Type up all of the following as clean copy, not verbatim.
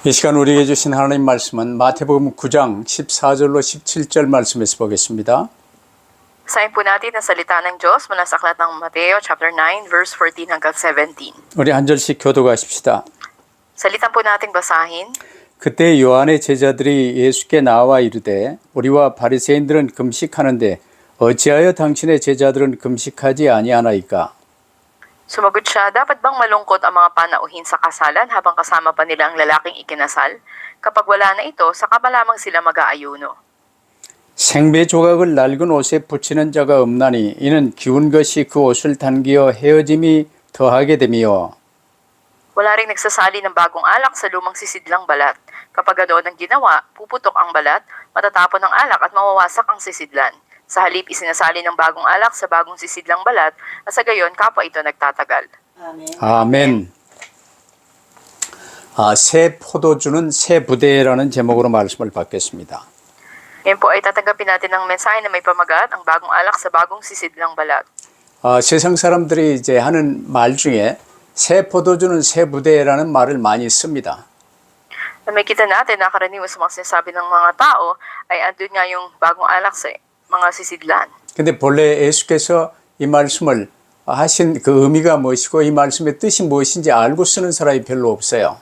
이 시간 우리에게 주신 하나님 말씀은 마태복음 9장 14절로 17절 말씀에서 보겠습니다. Basahin po natin ang salita ng Diyos mula sa aklat ng Mateo chapter 9 verse 14 hanggang 17. 우리 한 절씩 교독하십시다. Salitan po nating basahin. 그때 요한의 제자들이 예수께 나와 이르되 우리와 바리새인들은 금식하는데 어찌하여 당신의 제자들은 금식하지 아니하나이까? Sumagot siya, dapat bang malungkot ang mga panauhin sa kasalan habang kasama pa nila ang lalaking ikinasal? Kapag wala na ito, saka pa lamang sila mag-aayuno. 생배 조각을 낡은 옷에 붙이는 자가 없나니 이는 기운 것이 그 옷을 당기어 헤어짐이 더하게 됨이요. Wala ring nagsasali ng bagong alak sa lumang sisidlang balat. Kapag ganoon ang ginawa, puputok ang balat, matatapon ang alak at mawawasak ang sisidlan. Sa halip, isinasali ng bagong alak sa bagong sisidlang balat at sa gayon, kapwa ito nagtatagal. 아멘. 새 포도주는 새 부대라는 제목으로 말씀을 받겠습니다. Ngayon po ay tatanggapin natin ang mensahe na may pamagat, ang bagong alak sa bagong sisidlang balat. 세상 사람들이 이제 하는 말 중에 새 포도주는 새 부대라는 말을 많이 씁니다. Makikita natin na karaniwan sa mga sinasabi ng mga tao ay andun nga yung bagong alak sa mga sisidlan. 근데 본래 예수께서 이 말씀을 하신 그 의미가 무엇이고 이 말씀의 뜻이 무엇인지 알고 쓰는 사람이 별로 없어요.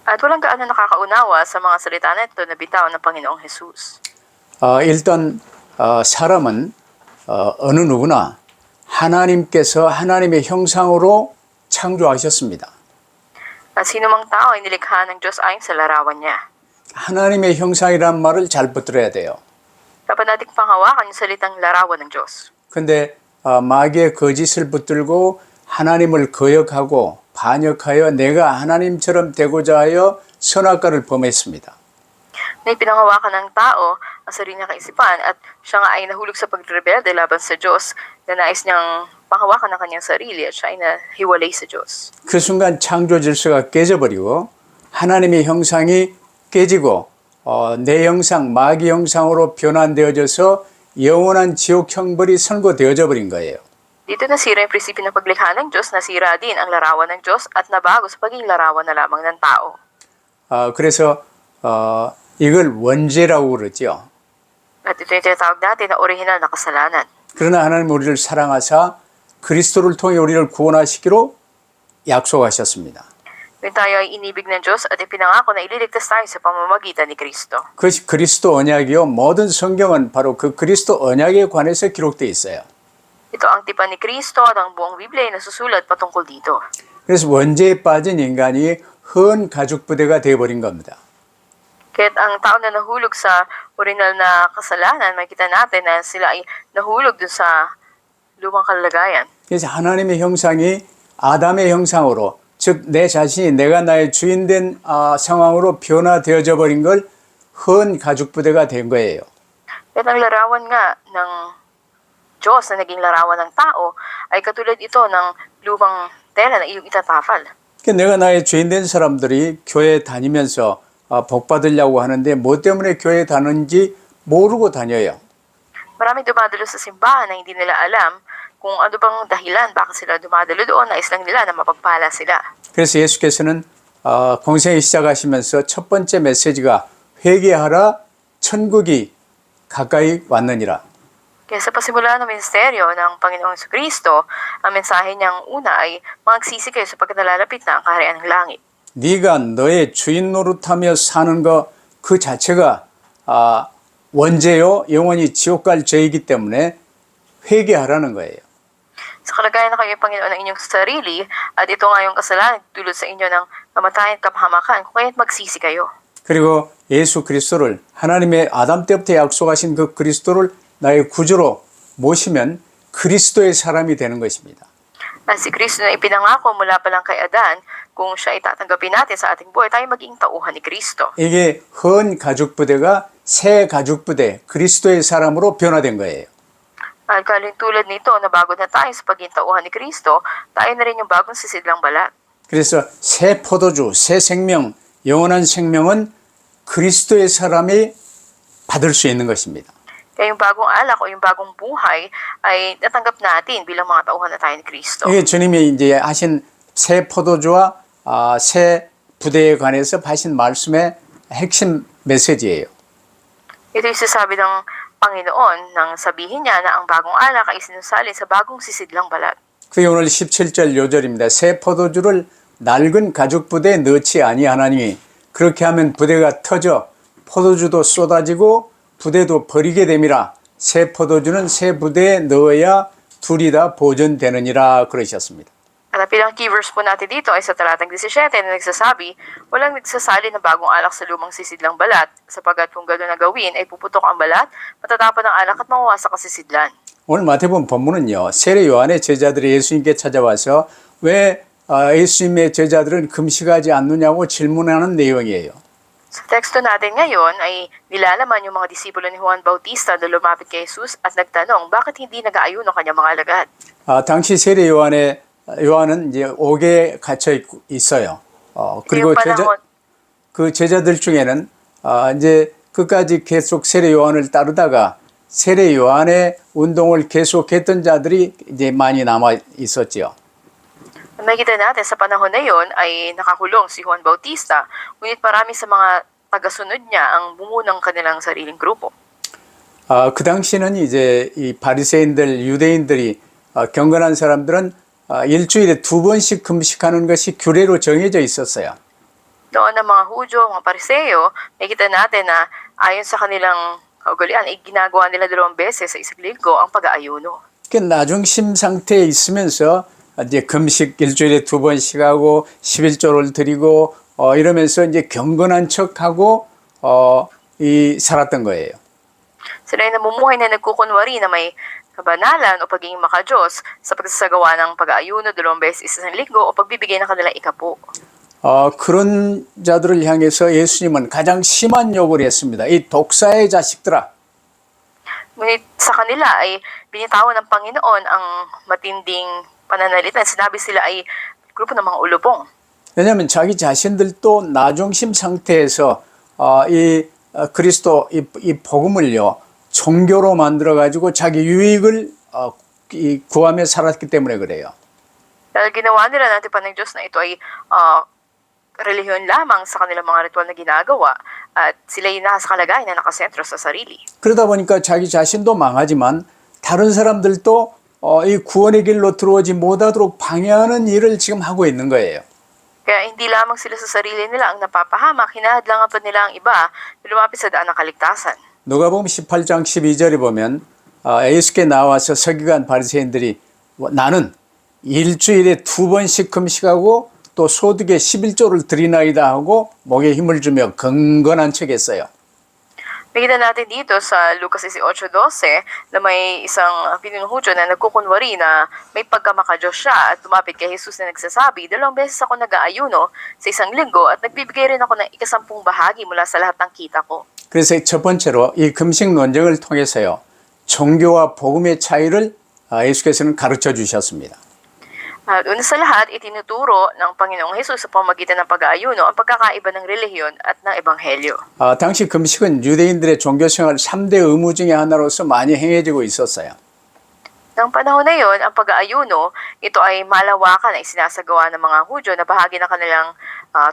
At walang gaano nakakaunawa sa mga salita na ito na bitaw ng Panginoong Jesus. 일단 사람은 어느 누구나 하나님께서 하나님의 형상으로 창조하셨습니다. At sino mang tao ay nilikha ng Diyos ayon sa larawan niya. 하나님의 형상이란 말을 잘 붙들어야 돼요. Dapat nating panghawakan yung salitang larawan ng Diyos. 근데 마귀의 거짓을 붙들고 하나님을 거역하고 반역하여 내가 하나님처럼 되고자 하여 선악과를 범했습니다. Na ipinanghawakan ng tao ang sarili niyang kaisipan at siya nga ay nahulog sa pagrebelde laban sa Diyos na nais niyang panghawakan ng kanyang sarili at siya ay nahiwalay sa Diyos. 그 순간 창조 질서가 깨져버리고 하나님의 형상이 깨지고 내 형상, 마귀 형상으로 변환되어져서 영원한 지옥 형벌이 선고되어져 버린 거예요. Dito nasira yung prinsipyo ng paglikha ng Diyos, nasira din ang larawan ng Diyos at nabago sa pagiging larawan na lamang ng tao. 그래서 이걸 원죄라고 그러죠. At ito yung tinatawag natin na original na kasalanan. 그러나 하나님 우리를 사랑하사 그리스도를 통해 우리를 구원하시기로 약속하셨습니다. Kung tayo ay inibig ng Diyos at ipinangako na ililigtas tayo sa pamamagitan ni Kristo. 그것이 그리스도 언약이요. 모든 성경은 바로 그 그리스도 언약에 관해서 기록되어 있어요. Ito ang tipan ni Kristo at ang buong Biblia ay nasusulat patungkol dito. 그래서 원죄에 빠진 인간이 헌 가죽부대가 되어버린 겁니다. Kaya't ang tao na nahulog sa original na kasalanan, makikita natin na sila ay nahulog dun sa lumang kalagayan. 그래서 하나님의 형상이 아담의 형상으로 즉 내 자신이 내가 나의 주인된 상황으로 변화되어져 버린 걸 헌 가죽부대가 된 거예요. Kaya't ang larawan nga ng Diyos na naging larawan ng tao ay katulad ito ng lumang tela na iyong itatapal. 내가 나의 주인된 사람들이 교회 다니면서 복 받으려고 하는데 뭐 때문에 교회 다니는지 모르고 다녀요. Maraming dumadalo sa simbahan na hindi nila alam kung ano bang dahilan bakit sila dumadalo doon, nais lang nila na mapagpala sila. 그래서 예수께서는 공생을 시작하시면서 첫 번째 메시지가 회개하라 천국이 가까이 왔느니라. Kaya sa pasimula ng ministeryo ng Panginoong Kristo, ang mensahe niyang una ay magsisi kayo sapagkat nalalapit na ang kaharian ng langit. 네가 너의 주인 노릇하며 사는 것 그 자체가 원죄요 영원히 지옥 갈 죄이기 때문에 회개하라는 거예요. Sa kalagayan na kayo, Panginoon, ng inyong sarili, at ito nga yung kasalanan, dulot sa inyo ng kamatayan at kapahamakan, kung kaya't magsisi kayo. 그리고 예수 그리스도를 하나님의 아담 때부터 약속하신 그 그리스도를 나의 구주로 모시면 그리스도의 사람이 되는 것입니다. At si Kristo na ipinangako mula pa lang kay Adan, kung siya itatanggapin natin sa ating buhay, tayo maging tauhan ni Kristo. 이게 헌 가죽부대가 새 가죽부대 그리스도의 사람으로 변화된 거예요. At tulad nito, na bago na tayo sa pagiging tauhan ni Kristo, tayo na rin yung bagong sisidlang balat. 그래서 새 포도주, 새 생명, 영원한 생명은 그리스도의 사람이 받을 수 있는 것입니다. Kaya yung bagong alak o yung bagong buhay ay natanggap natin bilang mga tauhan na tayo ni Kristo. 이게 주님이 이제 하신 새 포도주와 새 부대에 관해서 하신 말씀의 핵심 메시지예요. Ito yung sasabi ng Panginoon nang sabihin niya na ang bagong alak ay isinusali sa bagong sisidlang balat. 그게 오늘 17절 요절입니다. 새 포도주를 낡은 가죽 부대에 넣지 아니하나니 그렇게 하면 부대가 터져 포도주도 쏟아지고 부대도 버리게 됨이라. 새 포도주는 새 부대에 넣어야 둘이 다 보존되느니라 그러셨습니다. At ang pinang key verse po natin dito ay sa talatang 17 na nagsasabi, walang nagsasali ng bagong alak sa lumang sisidlang balat, sapagkat kung gano'n na gawin ay puputok ang balat, matatapon ang alak at mawawasak ang sisidlan. 오늘 마태복음 본문은요. 세례 요한의 제자들이 예수님께 찾아와서 왜 예수님의 제자들은 금식하지 않느냐고 질문하는 내용이에요. Sa teksto natin ngayon ay nilalaman yung mga disipulo ni Juan Bautista na lumapit kay Jesus at nagtanong bakit hindi nag-aayuno kanyang mga alagad. 당시 세례 요한은 이제 옥에 갇혀 있어요. 그리고 그 제자들 중에는 이제 끝까지 계속 세례 요한을 따르다가 세례 요한의 운동을 계속했던 자들이 이제 많이 남아 있었지요. Nakikita natin sa panahon na yon ay nakakulong si Juan Bautista, ngunit marami sa mga tagasunod niya ang bumuo ng kanilang sariling grupo. 그 당시는 이제 이 바리새인들, 유대인들이 경건한 사람들은 일주일에 2번씩 금식하는 것이 규례로 정해져 있었어요. Noon ng mga Hudyo, mga Pariseo, nakikita natin na ayon sa kanilang kaugalian, ay ginagawa nila 2 beses sa isang linggo ang pag-aayuno. 그 나중심 상태에 있으면서 이제 금식 일주일에 2번씩 하고 11조를 드리고 이러면서 이제 경건한 척하고 살았던 거예요. Sila ay namumuhay na nagkukunwari na may kabanalan o pagiging makadiyos sa pagsasagawa ng pag-aayuno 2 beses sa isang linggo o pagbibigay ng kanilang ikapo. 그런 자들을 향해서 예수님은 가장 심한 욕을 했습니다. 이 독사의 자식들아. Ngunit sa kanila ay binitawan ng Panginoon ang matinding pananalita. Sinabi sila ay grupo ng mga ulubong. 왜냐하면 자기 자신들도 나중심 상태에서 그리스도 이 복음을요 종교로 만들어 가지고 자기 유익을 구하며 살았기 때문에 그래요. Dahil ginawa nila natin pa ng Diyos na ito ay relihiyon lamang sa kanilang mga ritual na ginagawa at sila ay nasa kalagayan na nakasentro sa sarili. 그러다 보니까 자기 자신도 망하지만 다른 사람들도 이 구원의 길로 들어오지 못하도록 방해하는 일을 지금 하고 있는 거예요. Kaya hindi lamang sila sa sarili nila ang napapahamak, hinahadlangan pa nila ang iba na lumapit sa daan ng kaligtasan. 누가복음 18장 12절에 보면 예수께 나와서 서기관 바리새인들이 나는 일주일에 2번씩 금식하고 또 소득의 11조를 드리나이다 하고 목에 힘을 주며 경건한 척했어요. Makita natin dito sa Lucas 18:12 na may isang pinunong Hudyo na nagkukunwari na may pagkamakadiyos siya at tumapit kay Jesus na nagsasabi, 2 beses ako nag-aayuno sa isang linggo at nagbibigay rin ako ng 10 bahagi mula sa lahat ng kita ko. 그래서 첫 번째로 이 금식 논쟁을 통해서요. 종교와 복음의 차이를 예수께서는 가르쳐 주셨습니다. At una sa lahat, itinuturo ng Panginoong Jesus sa pamamagitan ng pag-aayuno ang pagkakaiba ng relihiyon at ng ebanghelyo. 당시 금식은 유대인들의 종교생활 3대 의무 중에 하나로서 많이 행해지고 있었어요. Nang panahon na yon, ang pag-aayuno, ito ay malawakan na isinasagawa ng mga Hudyo na bahagi ng kanilang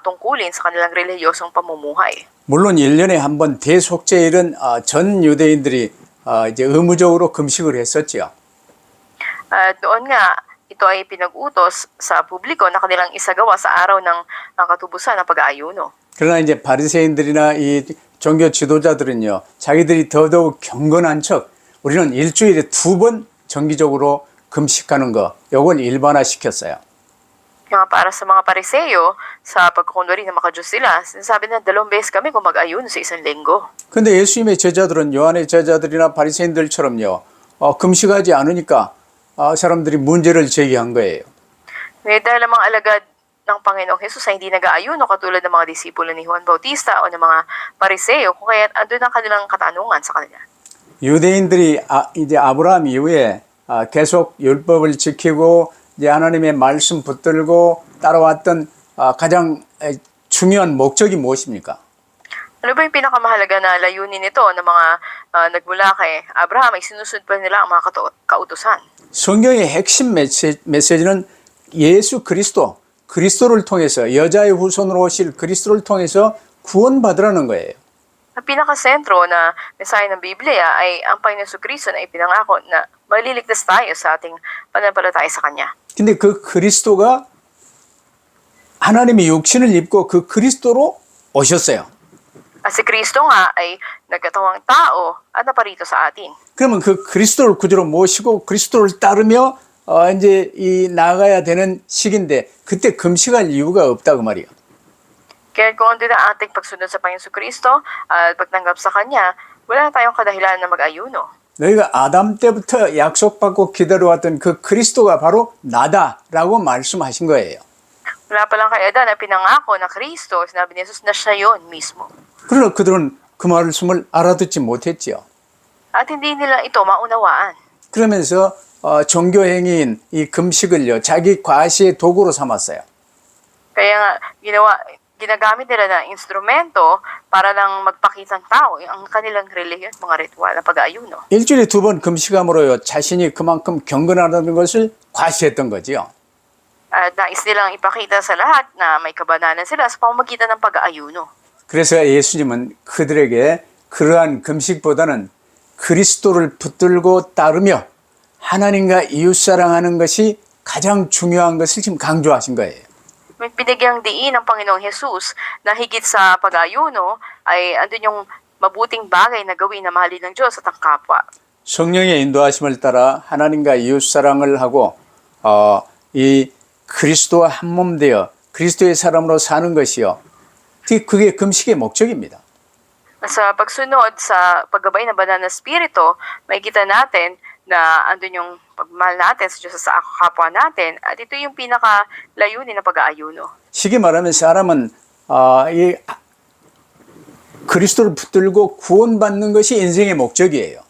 tungkulin sa kanilang relihiyosong pamumuhay. 물론 1년에 한 번 대속제일은 전 유대인들이 이제 의무적으로 금식을 했었죠. At noon nga, ito ay pinag-utos sa publiko na kanilang isagawa sa araw ng katubusan ng pag-aayuno. 그러나 이제 바리새인들이나 이 종교 지도자들은요, 자기들이 더더욱 경건한 척, 우리는 일주일에 2번 정기적으로 금식하는 거, 요걸 일반화시켰어요. Kaya para sa mga Pariseo, sa pagkukunwari na makadiyos sila, sinasabi na 2 beses kami kung mag-ayuno sa isang linggo. 근데 예수님의 제자들은 요한의 제자들이나 바리새인들처럼요, 금식하지 않으니까 사람들이 문제를 제기한 거예요. Ngayon dahil ang mga alagad ng Panginoong Jesus ay hindi nag-aayuno katulad ng mga disipulo ni Juan Bautista o ng mga Pariseo, kung kaya andun ang kanilang katanungan sa kanila. 유대인들이 이제 아브라함 이후에 계속 율법을 지키고 이제 하나님의 말씀 붙들고 따라왔던 가장 중요한 목적이 무엇입니까? Ano ba yung pinakamahalaga na layunin nito ng mga nagmula kay Abraham ay sinusunod pa nila ang mga kautusan? 성경의 핵심 메시지는 예수 그리스도 그리스도를 통해서 여자의 후손으로 오실 그리스도를 통해서 구원받으라는 거예요. Ang pinakasentro na mensahe ng Biblia ay ang Panginoon Jesucristo na ipinangako na maliligtas tayo sa ating pananampalataya sa Kanya. 근데 그 그리스도가 하나님의 육신을 입고 그 그리스도로 오셨어요. At si Kristo nga ay nagkatawang tao at naparito sa atin. 그러면 그 그리스도를 구주로 모시고 그리스도를 따르며 이제 이 나가야 되는 시기인데 그때 금식할 이유가 없다 그 말이에요. Kaya kung andun ang ating pagsunod sa Panginoon Jesucristo at pagtanggap sa Kanya, wala na tayong kadahilan na mag-ayuno. 너희가 아담 때부터 약속받고 기다려왔던 그 그리스도가 바로 나다라고 말씀하신 거예요. Wala pa lang kay Adan na pinangako na Kristo, sinabi ni Jesus na siya yun mismo. 그러나 그들은 그 말씀을 알아듣지 못했지요. At hindi nila ito maunawaan. 그러면서 종교행위인 이 금식을요 자기 과시의 도구로 삼았어요. Kaya nga, ginagamit nila na instrumento para lang magpakitang tao ang kanilang relihiyon, mga ritual na pag-aayuno. 일주일에 2번 금식함으로요 자신이 그만큼 경건하다는 것을 과시했던 거지요. At nais nilang ipakita sa lahat na may kabananan sila sa pamamagitan ng pag-aayuno. 그래서 예수님은 그들에게 그러한 금식보다는 그리스도를 붙들고 따르며 하나님과 이웃사랑하는 것이 가장 중요한 것을 지금 강조하신 거예요. May binigyang diin ng Panginoong Jesus na higit sa pag-ayuno ay andun yung mabuting bagay na gawin na mahalin ng Diyos at ang kapwa. 성령의 인도하심을 따라 하나님과 이웃사랑을 하고 이 그리스도와 한몸 되어 그리스도의 사람으로 사는 것이요. 그게 금식의 목적입니다. Sa pagsunod sa paggabay ng banal na spirito, makikita natin na andun yung pagmahal natin sa Diyos sa kapwa natin at ito yung pinaka-layunin ng pag-aayuno. 쉽게 말하면 사람은 이 그리스도를 붙들고 구원받는 것이 인생의 목적이에요.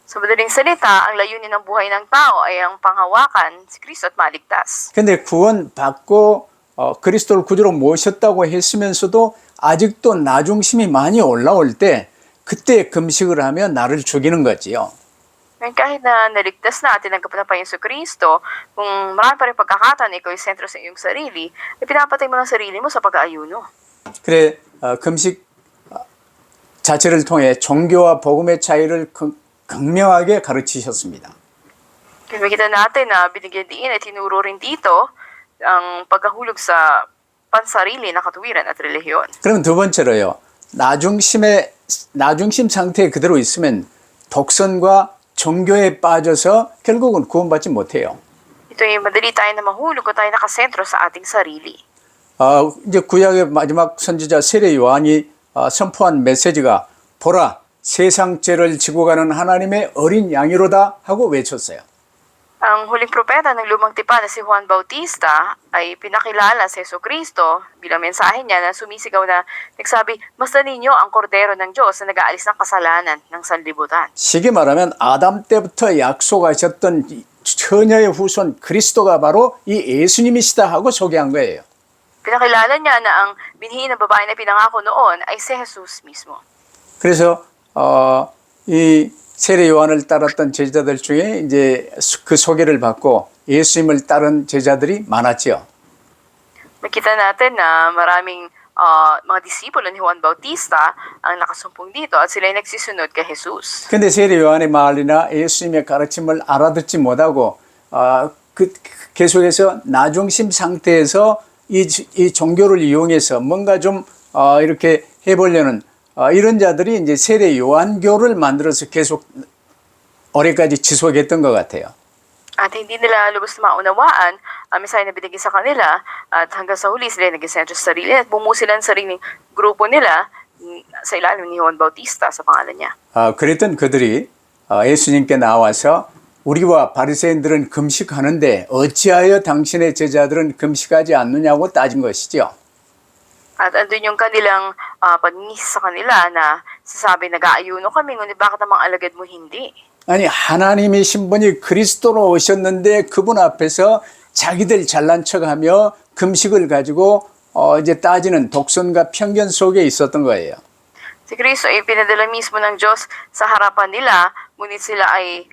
Sa madaling salita, ang layunin ng buhay ng tao ay ang panghawakan si Kristo at maligtas. 근데 구원받고 그리스도를 구주로 모셨다고 했으면서도 아직도 나 중심이 많이 올라올 때 그때 금식을 하면 나를 죽이는 거지요. Ngayon kahit na naligtas na at tinanggap na pa Yesu Kristo, kung marami pa rin pagkakataon ikaw yung sentro sa iyong sarili, ay pinapatay mo ng sarili mo sa pag-aayuno. 그래 금식 자체를 통해 종교와 복음의 차이를 극명하게 가르치셨습니다. Kaya makita natin na binigyan diin at tinuro rin dito ang pagkahulog sa pansarili na katuwiran at relihiyon. 그럼 두 번째로요. 나중심 상태에 그대로 있으면 독선과 종교에 빠져서 결국은 구원받지 못해요. Ito ay madali tayo na mahulog kung tayo nakasentro sa ating sarili. 이제 구약의 마지막 선지자 세례 요한이 선포한 메시지가 보라 세상 죄를 지고 가는 하나님의 어린 양이로다 하고 외쳤어요. Ang huling propeta ng lumang tipan na si Juan Bautista ay pinakilala sa Yesu Kristo bilang mensahe niya na sumisigaw na nagsabi, "Masdan ninyo ang kordero ng Diyos na nag-aalis ng kasalanan ng sanlibutan." 쉽게 말하면 아담 때부터 약속하셨던 처녀의 후손 그리스도가 바로 이 예수님이시다 하고 소개한 거예요. Pinakilala niya na ang binhi ng babae na pinangako noon ay si Jesus mismo. 그래서 이 세례 요한을 따랐던 제자들 중에 이제 그 소개를 받고 예수님을 따른 제자들이 많았지요. Nakita natin na maraming mga disipulo ni Juan Bautista ang nakasumpong dito at sila ay nagsisunod kay Jesus. 근데 세례 요한의 말이나 예수님의 가르침을 알아듣지 못하고 계속해서 나중심 상태에서 이 종교를 이용해서 뭔가 좀 이렇게 해보려는 이런 자들이 이제 세례 요한교를 만들어서 계속 올해까지 지속했던 것 같아요. At hindi nila lubos na maunawaan ang mensahe na binigay sa kanila at hanggang sa huli sila nag-isentro sa sarili at bumuo sila ng sariling grupo nila sa ilalim ni Juan Bautista sa pangalan niya. 그랬던 그들이 예수님께 나와서 우리와 바리새인들은 금식하는데 어찌하여 당신의 제자들은 금식하지 않느냐고 따진 것이죠. At andun yung kanilang pagngis sa kanila na sasabi nag-aayuno kami ngunit bakit namang alagad mo hindi? 아니 하나님이신 분이 그리스도로 오셨는데 그분 앞에서 자기들 잘난 척하며 금식을 가지고 이제 따지는 독선과 편견 속에 있었던 거예요. Si Kristo ay pinadala mismo ng Diyos sa harapan nila, ngunit sila ay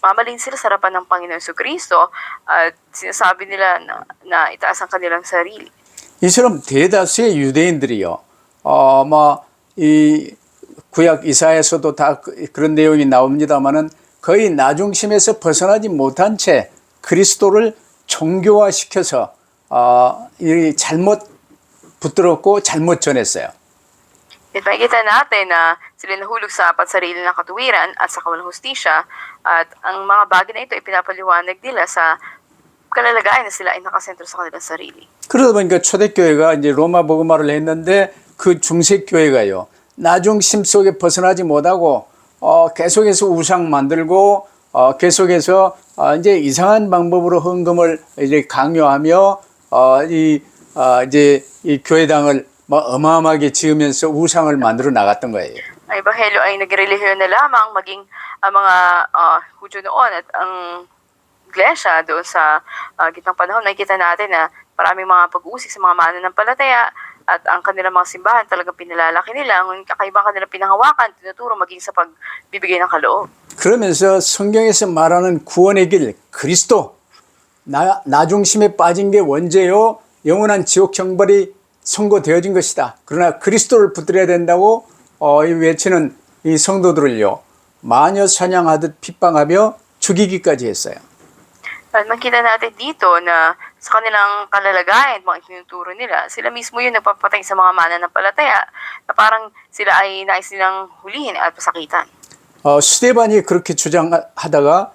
nagmamaling sila sa harapan ng Panginoon Jesucristo at sinasabi nila na itaas ang kanilang sarili. 이처럼 대다수의 유대인들이요, 이 구약 이사야에서도 다 그런 내용이 나옵니다만은 거의 나 중심에서 벗어나지 못한 채 그리스도를 종교화시켜서 이 잘못 붙들었고 잘못 전했어요. At makikita natin na sila nahulog sa sarili ng katuwiran at sa kawalang hustisya at ang mga bagay na ito ay pinapaliwanag nila sa kalalagayan na sila ay nakasentro sa kanilang sarili. 그러다 보니까 초대교회가 이제 로마 복음화를 했는데 그 중세교회가요, 나 중심 속에 벗어나지 못하고 계속해서 우상 만들고 계속해서 이제 이상한 방법으로 헌금을 이제 강요하며 이제 이 교회당을 어마어마하게 지으면서 우상을 만들어 나갔던 거예요. Ang ebanghelyo ay nagrelihiyon na lamang maging ang mga Hudyo noon at ang iglesia doon sa gitnang panahon. Nakikita natin na maraming mga pag-uusig sa mga mananampalataya at ang kanilang mga simbahan talagang pinalalaki nila. Ang kakaibang kanilang pinahawakan, tinuturo maging sa pagbibigay ng kaloob. 그러면서 성경에서 말하는 구원의 길, 그리스도, 나 중심에 빠진 게 원죄요, 영원한 지옥 형벌이 선고되어진 것이다. 그러나 그리스도를 붙들어야 된다고 외치는 이 성도들을요, 마녀 사냥하듯 핍박하며 죽이기까지 했어요. At makita natin dito na sa kanilang kalalagayan, mga itinuturo nila, sila mismo yung nagpapatay sa mga mananampalataya na parang sila ay nais nilang hulihin at pasakitan. 스데반이 그렇게 주장하다가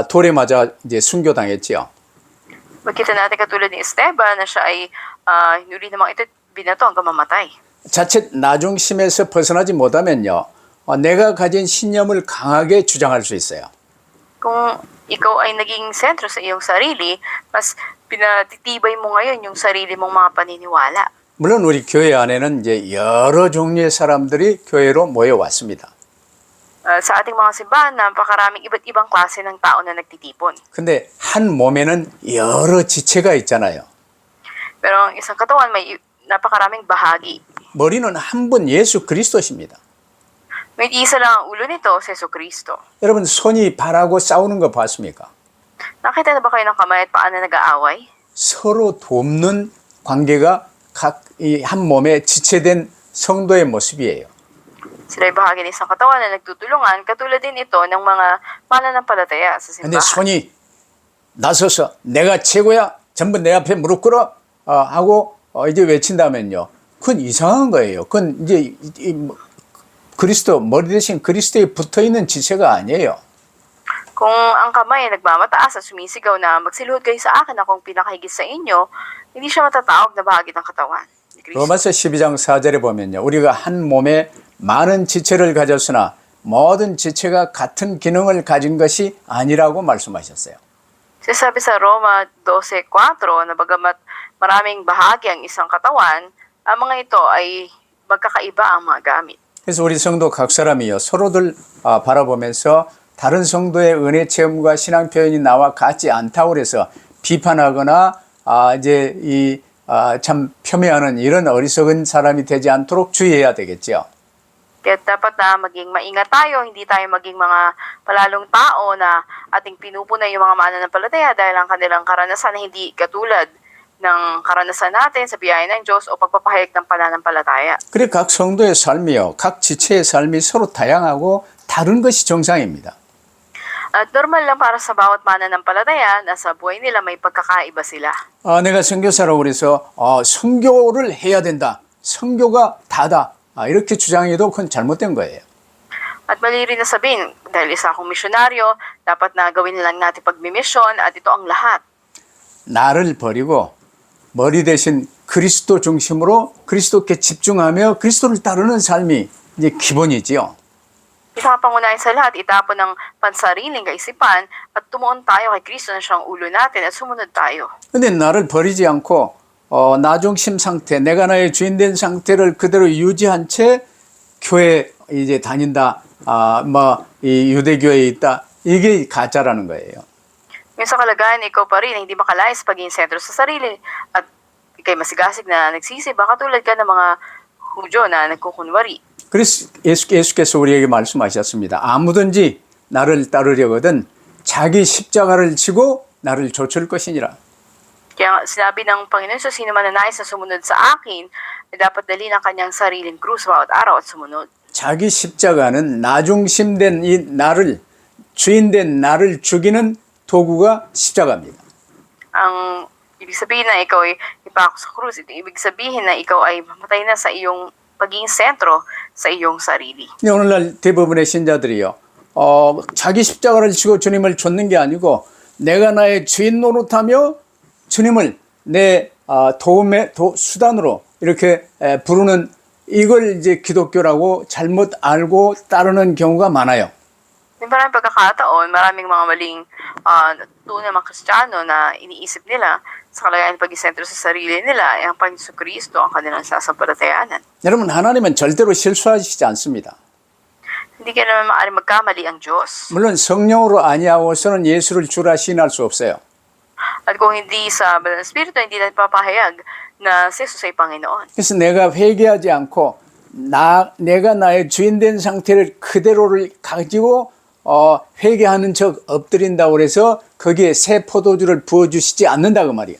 돌에 맞아 이제 순교당했지요. Makita natin katulad ni Esteban na siya ay hinuli ng mga ito binato hanggang mamatay. 자칫 나 중심에서 벗어나지 못하면요, 내가 가진 신념을 강하게 주장할 수 있어요. Kung ikaw ay naging sentro sa iyong sarili, mas pinatitibay mo ngayon yung sarili mong mga paniniwala. 물론 우리 교회 안에는 이제 여러 종류의 사람들이 교회로 모여왔습니다. Sa ating mga simbahan, napakaraming iba't ibang klase ng tao na nagtitipon. 근데 한 몸에는 여러 지체가 있잖아요. Pero ang isang katawan may napakaraming bahagi. 머리는 한 분 예수 그리스도십니다. May isa lang ang ulo nito, si Jesucristo. 여러분 손이 발하고 싸우는 거 봤습니까? Nakita na ba kayo ng kamay at paano nag-aaway? 서로 돕는 관계가 각 이 한 몸에 지체된 성도의 모습이에요. Sila'y bahagi ng isang katawan na nagtutulungan, katulad din ito ng mga mananampalataya sa 근데 simbahan. 손이 나서서 내가 최고야, 전부 내 앞에 무릎 꿇어 하고 이제 외친다면요, 그건 이상한 거예요. 그건 이제 그리스도, 머리 대신 그리스도에 붙어 있는 지체가 아니에요. Kung ang kamay ay nagmamataas at sumisigaw na magsiluhod kayo sa akin akong pinakahigit sa inyo, hindi siya matatawag na bahagi ng katawan ni Kristo. 로마서 12장 4절에 보면요, 우리가 한 몸에 많은 지체를 가졌으나 모든 지체가 같은 기능을 가진 것이 아니라고 말씀하셨어요. Sinasabi sa Roma 12:4 na bagamat maraming bahagi ang isang katawan, ang mga ito ay magkakaiba ang mga gamit. 그래서 우리 성도 각 사람이요, 서로들 바라보면서 다른 성도의 은혜 체험과 신앙 표현이 나와 같지 않다고 그래서 비판하거나 이제 참 폄훼하는 이런 어리석은 사람이 되지 않도록 주의해야 되겠죠. Kaya dapat na maging maingat tayo, hindi tayo maging mga palalong tao na ating pinupunay yung mga mananampalataya dahil ang kanilang karanasan na hindi katulad ng karanasan natin sa biyaya ng Diyos o pagpapahayag ng pananampalataya. 그래 각 성도의 삶이요, 각 지체의 삶이 서로 다양하고 다른 것이 정상입니다. At normal lang para sa bawat mananampalataya na sa buhay nila may pagkakaiba sila. 내가 선교사라고 그래서 선교를 해야 된다, 선교가 다다, 이렇게 주장해도 그건 잘못된 거예요. At mali rin na sabihin, dahil isa akong misyonaryo, dapat na gawin lang natin pagmimisyon at ito ang lahat. 나를 버리고 머리 대신 그리스도 중심으로 그리스도께 집중하며 그리스도를 따르는 삶이 이제 기본이지요. Isang pangunahin sa lahat, itapon ng pansariling kaisipan at tumuon tayo kay Kristo na siyang ulo natin at sumunod tayo. 근데 나를 버리지 않고 나 중심 상태, 내가 나의 주인 된 상태를 그대로 유지한 채 교회 이제 다닌다, 이 유대교회에 있다, 이게 가짜라는 거예요. Yung sa kalagayan, ikaw pa rin, hindi makalayas paging sentro sa sarili at ikay masigasig na nagsisiba, katulad ka ng mga Hudyo na nagkukunwari. 그래서 예수께서 우리에게 말씀하셨습니다. 아무든지 나를 따르려거든 자기 십자가를 지고 나를 좇을 것이니라. Kaya nga, sinabi ng Panginoon, so sino man na nais na sumunod sa akin, ay dapat dalhin ang kanyang sariling krus bawat araw at sumunod. 자기 십자가는 나중심된 이 나를, 주인된 나를 죽이는 도구가 십자가입니다. Ang ibig sabihin na ikaw ay ipako sa krus, ito ibig sabihin na ikaw ay mamatay na sa iyong pagiging sentro sa iyong sarili. 근데 오늘날 대부분의 신자들이요, 자기 십자가를 지고 주님을 좇는 게 아니고 내가 나의 주인 노릇하며 주님을 내 도움의 수단으로 이렇게 부르는 이걸 이제 기독교라고 잘못 알고 따르는 경우가 많아요. Maraming pagkakataon, maraming mga maling tunay mga Kristiyano na iniisip nila sa kalagayan ng pag-isentro sa sarili nila ay ang Panginoon Kristo ang kanilang sasampalatayanan. 여러분, 하나님은 절대로 실수하시지 않습니다. Hindi ka naman maaaring magkamali ang Diyos. 물론 성령으로 아니하고서는 예수를 주라 시인할 수 없어요. At kung hindi sa Banal na Espiritu, hindi natin papahayag na si Jesus ay Panginoon. 그래서 내가 회개하지 않고 내가 나의 주인된 상태를 그대로를 가지고 회개하는 척 엎드린다고 그래서 거기에 새 포도주를 부어주시지 않는다 그 말이야.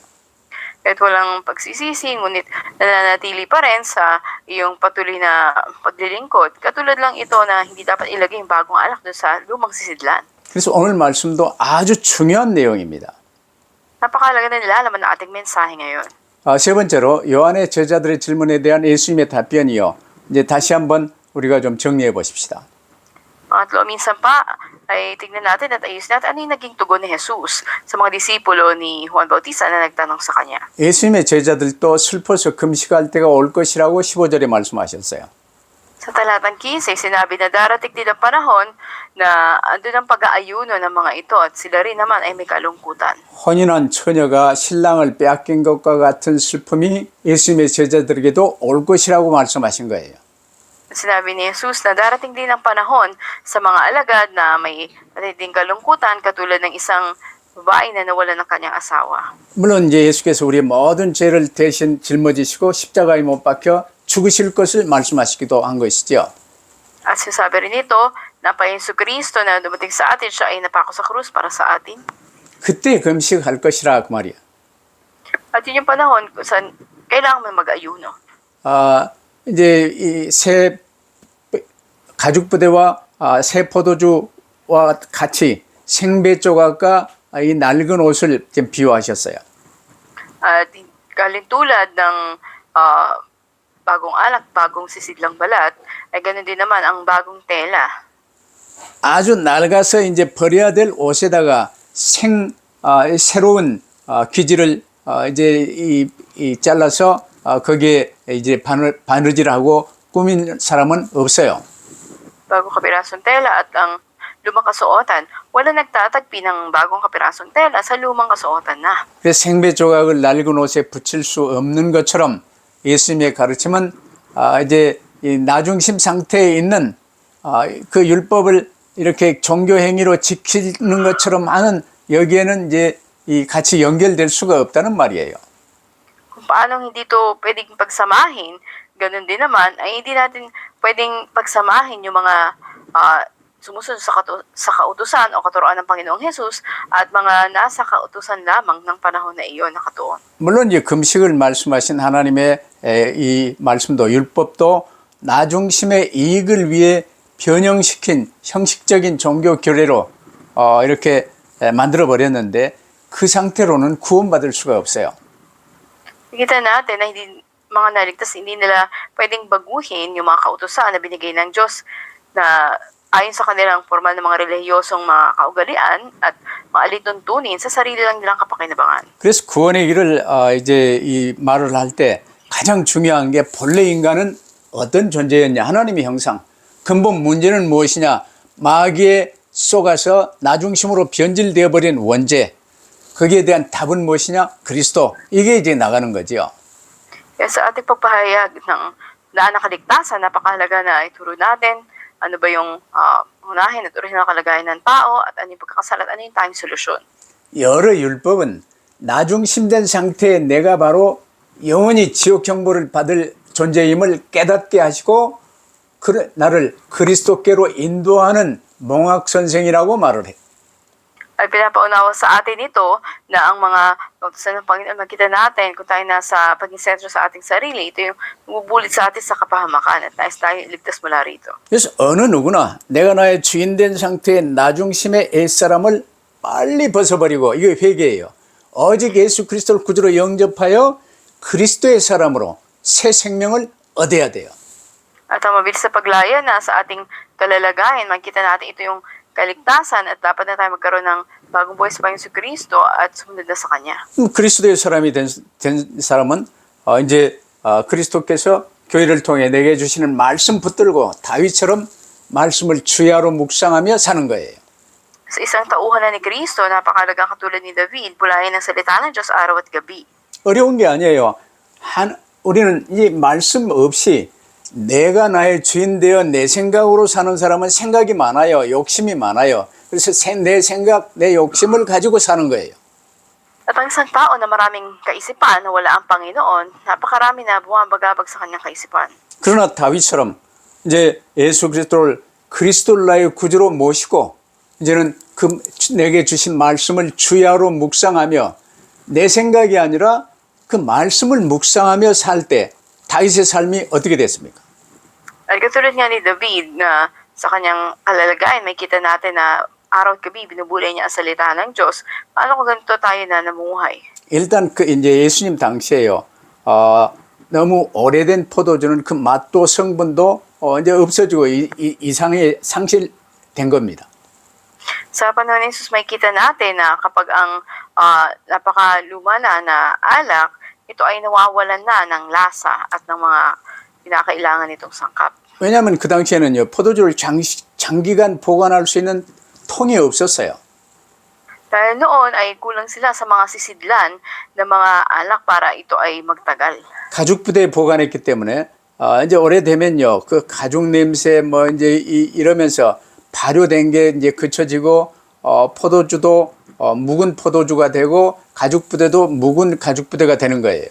Kahit walang pagsisisi, ngunit nananatili pa rin sa iyong patuloy na paglilingkod. Katulad lang ito na hindi dapat ilagay yung bagong alak doon sa lumang sisidlan. 그래서 오늘 말씀도 아주 중요한 내용입니다. Napakalaga na nilalaman ng ating mensahe ngayon. 세 번째로 요한의 제자들의 질문에 대한 예수님의 답변이요. 이제 다시 한번 우리가 좀 정리해 보십시다. Pangatlo, minsan pa ay tignan natin at ayusin natin ano yung naging tugon ni Jesus sa mga disipulo ni Juan Bautista na nagtanong sa kanya. 예수님의 제자들도 슬퍼서 금식할 때가 올 것이라고 15절에 말씀하셨어요. Sa talatang 15, sinabi na darating din ang panahon na andun ang pag-aayuno ng mga ito at sila rin naman ay may kalungkutan. 혼인한 처녀가 신랑을 빼앗긴 것과 같은 슬픔이 예수님의 제자들에게도 올 것이라고 말씀하신 거예요. Sinabi ni Jesus na darating din ang panahon sa mga alagad na may matinding kalungkutan katulad ng isang babae na nawala ng kanyang asawa. 물론 이제 예수께서 우리의 모든 죄를 대신 짊어지시고 십자가에 못 박혀 죽으실 것을 말씀하시기도 한 것이죠. At sinasabi rin ito na pa Yesu Kristo na dumating sa atin, siya ay napako sa krus para sa atin. 그때 금식할 것이라 그 말이야. At yun yung panahon kung saan kailangan mo mag-ayuno. 이제 이 새 가죽 부대와 새 포도주와 같이 생배 조각과 이 낡은 옷을 비유하셨어요. At galing tulad ng bagong alak, bagong sisidlang balat, ay ganun din naman ang bagong tela. 아주 낡아서 이제 버려야 될 옷에다가 새로운 기지를 이제 잘라서 거기에 이제 바느질하고 꾸민 사람은 없어요. Bagong kapirasong tela at ang lumang kasuotan, wala nagtatagpi ng bagong kapirasong tela sa lumang kasuotan na. 그래서 생배 조각을 낡은 옷에 붙일 수 없는 것처럼 예수님의 가르침은 이제 이 나중심 상태에 있는 그 율법을 이렇게 종교 행위로 지키는 것처럼 하는 여기에는 이제 이 같이 연결될 수가 없다는 말이에요. Kung paano hindi ito pwedeng pagsamahin, ganun din naman ay hindi natin pwedeng pagsamahin yung mga sumusunod sa kautusan o katuroan ng Panginoong Hesus at mga nasa kautusan lamang ng panahon na iyon nakatuon. 물론 이제 금식을 말씀하신 하나님의 이 말씀도 율법도 나중심의 이익을 위해 변형시킨 형식적인 종교 교례로 이렇게 만들어 버렸는데 그 상태로는 구원받을 수가 없어요. Nakita natin na hindi mga naligtas, hindi nila pwedeng baguhin yung mga kautusan na binigay ng Diyos na ayon sa kanilang formal na mga relihiyosong mga kaugalian at mga alituntunin sa sarili lang nilang kapakinabangan. 그래서 구원의 길을 이제 이 말을 할 때 가장 중요한 게 본래 인간은 어떤 존재였냐, 하나님의 형상. 근본 문제는 무엇이냐, 마귀에 속아서 나중심으로 변질되어 버린 원죄. 거기에 대한 답은 무엇이냐? 그리스도. 이게 이제 나가는 거죠. Kaya sa ating pagpahayag ng daan na kaligtasan, napakahalaga na ituro natin ano ba yung unahin at orihinal kalagayan ng tao at ano yung pagkakasala at ano yung tayong solusyon. 여러 율법은 나중심된 상태에 내가 바로 영원히 지옥 형벌을 받을 존재임을 깨닫게 하시고 나를 그리스도께로 인도하는 몽학 선생이라고 말을 해. Ay pinapaunawa sa atin ito na ang mga kautusan ng Panginoon makita natin kung tayo nasa paging sentro sa ating sarili. Ito yung bumubulit sa atin sa kapahamakan at nais tayo iligtas mula rito. 그래서 어느 누구나 내가 나의 주인 된 상태의 나중심의 옛사람을 빨리 벗어버리고 이게 회개예요. 오직 예수 그리스도를 구주로 영접하여 그리스도의 사람으로 새 생명을 얻어야 돼요. At ang mabilis sa paglaya na sa ating kalalagayan, makita natin ito yung kaligtasan at dapat na tayo magkaroon ng bagong buhay sa Panginoon Kristo at sumunod na sa Kanya. 그리스도의 사람이 된 사람은 이제 그리스도께서 교회를 통해 내게 주시는 말씀 붙들고 다윗처럼 말씀을 주야로 묵상하며 사는 거예요. Sa isang tauhan na ni Kristo, napakalagang katulad ni David, bulayan ng salita ng Diyos araw at gabi. 어려운 게 아니에요. 우리는 이 말씀 없이 내가 나의 주인 되어 내 생각으로 사는 사람은 생각이 많아요. 욕심이 많아요. 그래서 내 생각, 내 욕심을 가지고 사는 거예요. At ang isang tao na maraming kaisipan na wala ang Panginoon, napakarami na bumabagabag sa kanyang kaisipan. 그러나 다윗처럼 이제 예수 그리스도를 나의 구주로 모시고 이제는 내게 주신 말씀을 주야로 묵상하며 내 생각이 아니라 그 말씀을 묵상하며 살 때 다윗의 삶이 어떻게 됐습니까? At katulad nga ni David na sa kanyang kalalagayan, may kita natin na araw at gabi binubulay niya ang salita ng Diyos. Paano kung ganito tayo na namuhay? 일단 이제 예수님 당시에요. 너무 오래된 포도주는 그 맛도 성분도 이제 없어지고 이상이 상실된 겁니다. Sa panahon ni Jesus, may kita natin na kapag ang napakaluma na alak, ito ay nawawalan na ng lasa at ng mga pinakailangan nitong sangkap. 왜냐하면 그 당시에는요, 포도주를 장기간 보관할 수 있는 통이 없었어요. Dahil noon ay kulang sila sa mga sisidlan ng mga alak para ito ay magtagal. 가죽 부대에 보관했기 때문에 이제 오래되면요, 그 가죽 냄새 뭐 이제 이러면서 발효된 게 이제 그쳐지고 포도주도 묵은 포도주가 되고 가죽 부대도 묵은 가죽 부대가 되는 거예요.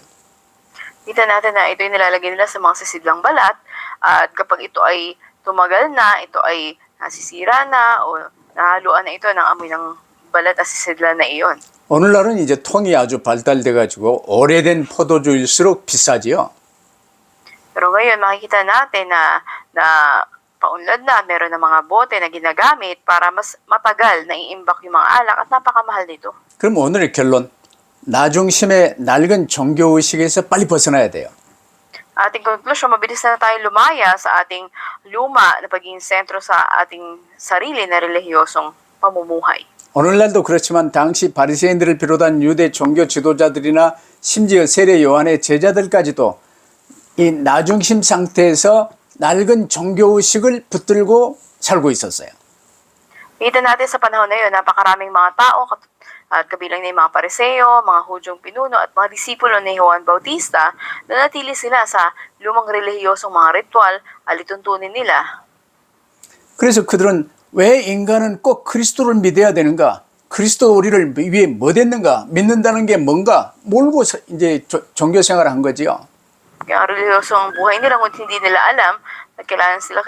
Kita natin na ito ay nilalagay nila sa mga sisidlang balat at kapag ito ay tumagal na, ito ay nasisira na o nahaluan na ito ng amoy ng balat at sisidlan na iyon. 오늘날은 이제 통이 아주 발달돼 가지고 오래된 포도주일수록 비싸지요. Pero ngayon makikita natin na paunlad na meron ng mga bote na ginagamit para mas matagal na iimbak yung mga alak at napakamahal nito. 그럼 오늘의 결론, 나중심의 낡은 종교의식에서 빨리 벗어나야 돼요. Ating konklusyon, mabilis na tayo lumaya sa ating luma na pagiging sentro sa ating sarili na relihiyosong pamumuhay. 오늘날도 그렇지만 당시 바리새인들을 비롯한 유대 종교 지도자들이나 심지어 세례 요한의 제자들까지도 이 나중심 상태에서 낡은 종교의식을 붙들고 살고 있었어요. Kita natin sa panahon na yun, napakaraming mga tao at kabilang na yung mga pariseo, mga hudyong pinuno at mga disipulo ni Juan Bautista na natili sila sa lumang relihiyosong mga ritual, alituntunin nila. 그래서 그들은 왜 인간은 꼭 그리스도를 믿어야 되는가? 그리스도 우리를 위해 뭐 됐는가? 믿는다는 게 뭔가? 모르고 이제 종교 생활을 한 거지요. Ang relihiyosong buhay nila kung hindi nila alam na kailangan sila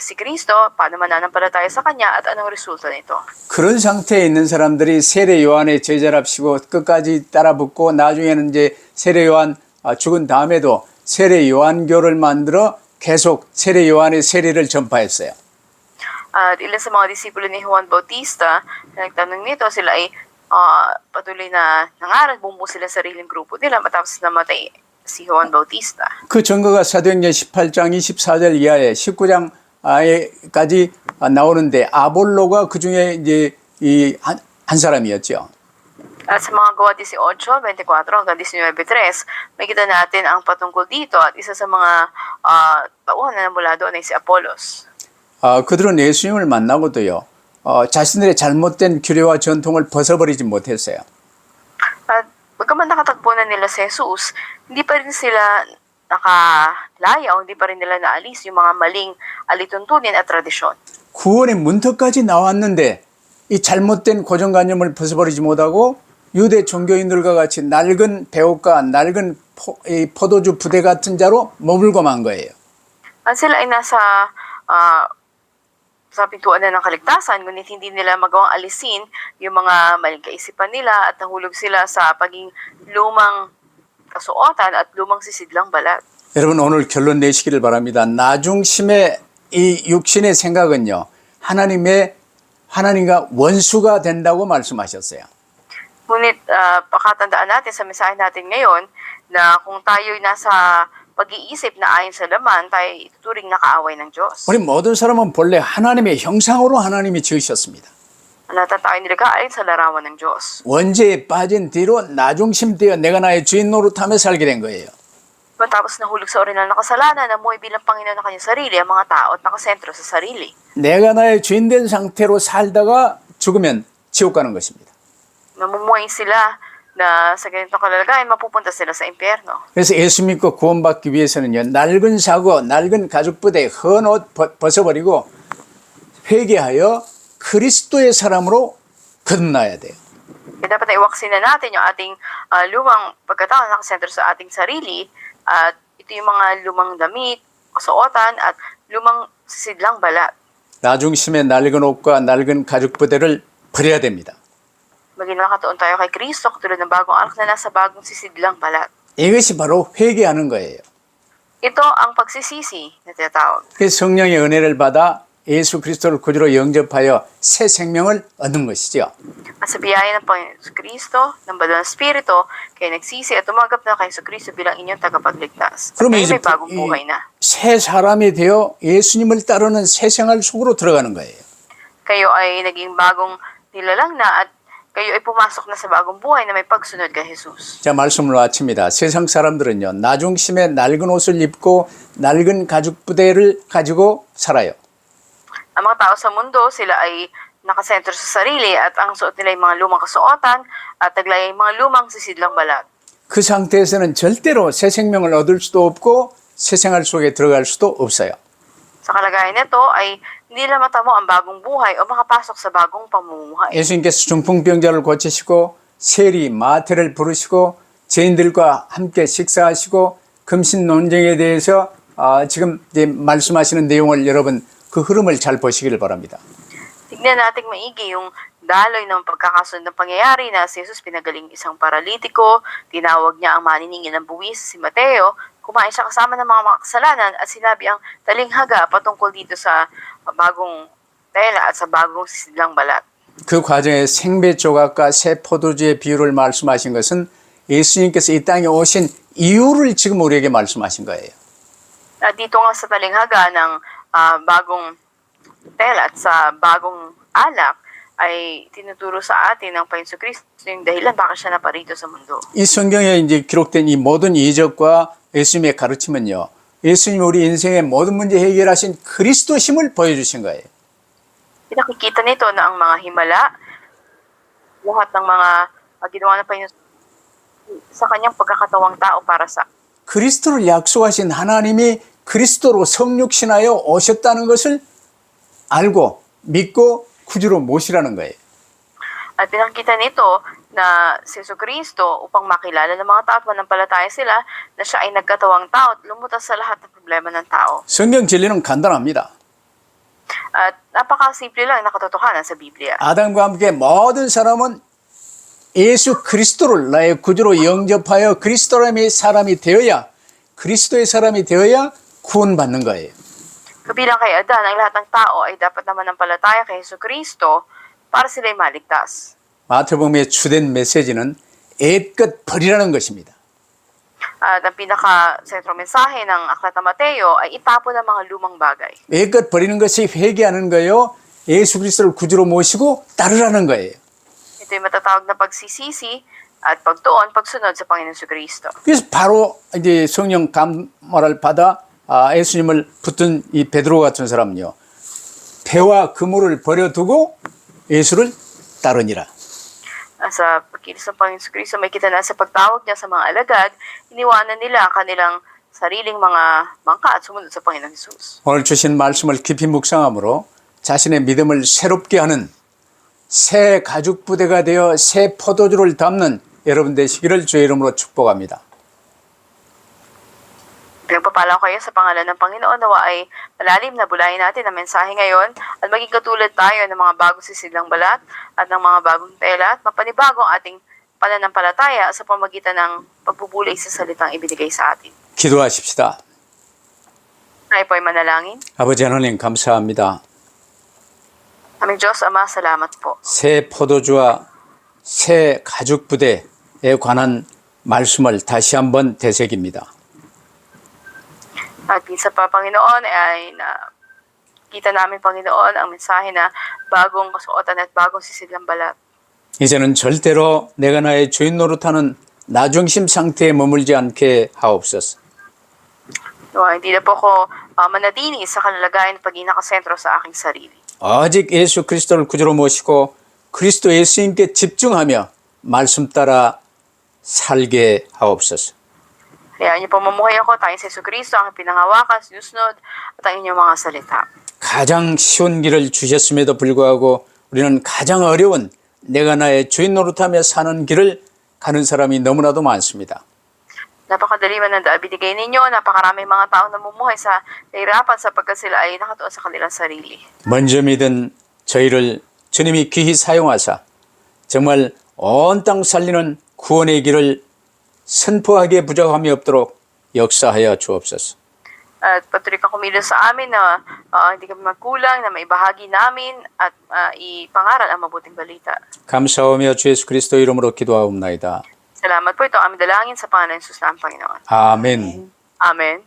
si Kristo, paano mananampalataya sa Kanya at anong resulta nito. 그런 상태에 있는 사람들이 세례 요한의 제자랍시고 끝까지 따라붙고 나중에는 이제 세례 요한 죽은 다음에도 세례 요한교를 만들어 계속 세례 요한의 세례를 전파했어요. At ilan sa mga disipulo ni Juan Bautista na nagtanong nito, sila ay patuloy na nangaral, bumuo sila sa sariling grupo nila matapos namatay si Juan Bautista. 그 증거가 사도행전 18장 24절 이하에 19장까지 나오는데 아볼로가 그 중에 이제 한 사람이었죠. At sa mga gawa 18, 24 hanggang 19:3, makita natin ang patungkol dito at isa sa mga tauhan na mula doon ay si Apollos. 그들은 예수님을 만나고도요, 자신들의 잘못된 규례와 전통을 벗어버리지 못했어요. At pagkaman nakatagpo na nila si Jesus, hindi pa rin sila nakalaya o hindi pa rin nila naalis yung mga maling alituntunin at tradisyon. 구원의 문턱까지 나왔는데 이 잘못된 고정관념을 벗어버리지 못하고 유대 종교인들과 같이 낡은 배옥과 낡은 포도주 부대 같은 자로 머물고 만 거예요. At sila ay nasa sa pintuan na ng kaligtasan, ngunit hindi nila magawang alisin yung mga maling kaisipan nila at nahulog sila sa paging lumang kasuotan at lumang sisidlang balat. 여러분 오늘 결론 내시기를 바랍니다. 나중심의 이 육신의 생각은요. 하나님과 원수가 된다고 말씀하셨어요. Ngunit pakatandaan natin sa mensahe natin ngayon na kung tayo'y nasa pag-iisip na ayon sa laman, tayo ituturing na kaaway ng Diyos. 우리 모든 사람은 본래 하나님의 형상으로 하나님이 지으셨습니다. Lahat tayo nilikha ayon sa larawan ng Diyos. 원죄에 빠진 뒤로 나중심되어 내가 나의 주인 노릇하며 살게 된 거예요. Matapos nahulog sa orinal na kasalanan, namuhay bilang Panginoon ng kanyang sarili, ang mga tao at nakasentro sa sarili. 내가 나의 주인 된 상태로 살다가 죽으면 지옥 가는 것입니다. Namumuhay sila na sa ganitong kalalagayan, mapupunta sila sa impyerno. 그래서 예수 믿고 구원받기 위해서는요. 낡은 사고, 낡은 가죽부대, 헌 옷 벗어버리고 회개하여 그리스도의 사람으로 거듭나야 돼요. Kaya dapat na iwaksin na natin yung ating lumang pagkatao na nakasentro sa ating sarili. At ito yung mga lumang damit, kasuotan, at lumang sisidlang balat. 나중심의 낡은 옷과 낡은 가죽부대를 버려야 됩니다. Maging nakatuon tayo kay Kristo, katulad ng bagong alak na nasa bagong sisidlang balat. 이것이 바로 회개하는 거예요. Ito ang pagsisisi na tinatawag. 그래서 성령의 은혜를 받아 예수 그리스도를 구주로 영접하여 새 생명을 얻는 것이죠. At sa biyaya ng Panginoon Kristo, ng Banal na Espiritu, kayo nagsisi at tumanggap na kay Kristo bilang inyong tagapagligtas. At 그러면 kayo 이제 may bagong buhay na. 새 사람이 되어 예수님을 따르는 새 생활 속으로 들어가는 거예요. Kayo ay naging bagong nilalang na at kayo ay pumasok na sa bagong buhay na may pagsunod kay Jesus. 자, 말씀을 마칩니다. 세상 사람들은요, 나중심에 낡은 옷을 입고 낡은 가죽 부대를 가지고 살아요. Ang mga tao sa mundo, sila ay nakasentro sa sarili at ang suot nila ay mga lumang kasuotan at taglay ay mga lumang sisidlang balat. 그 상태에서는 절대로 새 생명을 얻을 수도 없고 새 생활 속에 들어갈 수도 없어요. Sa kalagayan nito ay hindi nila matamo ang bagong buhay o makapasok sa bagong pamumuhay. 예수님께서 중풍병자를 고치시고 세리 마태를 부르시고 죄인들과 함께 식사하시고 금신 논쟁에 대해서 지금 이제 말씀하시는 내용을 여러분 그 흐름을 잘 보시기를 바랍니다. Tignan natin maigi yung daloy ng pagkakasunod ng pangyayari na si Jesus pinagaling isang paralitiko, tinawag niya ang maniningil ng buwis si Mateo, kumain siya kasama ng mga makasalanan at sinabi ang talinghaga patungkol dito sa bagong tela at sa bagong sisidlang balat. 그 과정에 생배 조각과 새 포도주의 비유를 말씀하신 것은 예수님께서 이 땅에 오신 이유를 지금 우리에게 말씀하신 거예요. At dito nga sa talinghaga ng bagong tela at sa bagong alak ay tinuturo sa atin ng Panginoon Kristo yung dahilan bakit siya naparito sa mundo. 이 성경에 이제 기록된 이 모든 이적과 예수님의 가르침은요. 예수님 우리 인생의 모든 문제 해결하신 그리스도심을 보여주신 거예요. Pinakikita nito na ang mga himala, lahat ng mga ginawa ng Panginoon sa kanyang pagkakatawang tao para sa 그리스도를 약속하신 하나님이 그리스도로 성육신하여 오셨다는 것을 알고 믿고 구주로 모시라는 거예요. At pinakita nito na si Jesucristo upang makilala ng mga tao at manampalataya sila na siya ay nagkatawang tao at lumutas sa lahat ng problema ng tao. 성경 진리는 간단합니다. At napakasimple lang na katotohanan sa Biblia. 아담과 함께 모든 사람은 예수 그리스도를 나의 구주로 영접하여 그리스도의 사람이 되어야 구원받는 거예요. Kabilang kay Adan, ang lahat ng tao ay dapat naman nampalataya kay Jesucristo para sila'y maligtas. 마태복음의 주된 메시지는 옛것 버리라는 것입니다. At ang pinaka-sentro mensahe ng Aklat ng Mateo ay itapon ang mga lumang bagay. 옛것 버리는 것이 회개하는 거예요. 예수 그리스도를 구주로 모시고 따르라는 거예요. Ito yung matatawag na pagsisisi at pagtuon, pagsunod sa Panginoon Jesucristo. 그래서 바로 이제 성령 감화를 받아 예수님을 붙든 이 베드로 같은 사람은요. 배와 그물을 버려두고 예수를 따르니라. Sa pagkilos ng Panginoon Jesucristo, may kita na sa pagtawag niya sa mga alagad, iniwanan nila ang kanilang sariling mga bangka at sumunod sa Panginoon Jesus. 오늘 주신 말씀을 깊이 묵상함으로 자신의 믿음을 새롭게 하는 새 가죽 부대가 되어 새 포도주를 담는 여러분 되시기를 주의 이름으로 축복합니다. Pinagpapala ko kayo sa pangalan ng Panginoon, nawa ay malalim na bulayin natin ang mensahe ngayon at maging katulad tayo ng mga bagong sisidlang balat at ng mga bagong tela at mapanibago ang ating pananampalataya sa pamagitan ng pagbubulay sa salitang ibinigay sa atin. 기도하십시다. Tayo po ay manalangin. 아버지 하나님 감사합니다. Aming Diyos, Ama, salamat po. 새 포도주와 새 가죽 부대에 관한 말씀을 다시 한번 되새깁니다. At minsan pa, Panginoon, ay kita namin, Panginoon, ang mensahe na bagong kasuotan at bagong sisidlang balat. 이제는 절대로 내가 나의 주인 노릇하는 나중심 상태에 머물지 않게 하옵소서. No, hindi na po ako manatili sa kalagayan ng pagiging nakasentro sa aking sarili. 오직 예수 그리스도를 구주로 모시고 그리스도 예수님께 집중하며 말씀 따라 살게 하옵소서. Kaya niyo po mamuhay ako, tayong sa Jesucristo, ang pinangawakan, sinusunod, at ang inyong mga salita. 가장 쉬운 길을 주셨음에도 불구하고 우리는 가장 어려운 내가 나의 주인 노릇하며 사는 길을 가는 사람이 너무나도 많습니다. Napakadali man ang binigay ninyo, napakaraming mga tao namumuhay sa kahirapan sapagkat sila ay nakatuon sa kanilang sarili. 먼저 믿은 저희를 주님이 귀히 사용하사 정말 온 땅 살리는 구원의 길을 선포하기에 부족함이 없도록 역사하여 주옵소서. At patuloy kang kumilos sa amin na hindi kami magkulang, na maibahagi namin at ipangaral ang mabuting balita. 감사하며 주 예수 그리스도 이름으로 기도하옵나이다. Salamat po, ito ang aming dalangin sa pangalan ng Jesus na ang Panginoon. 아멘. Amen.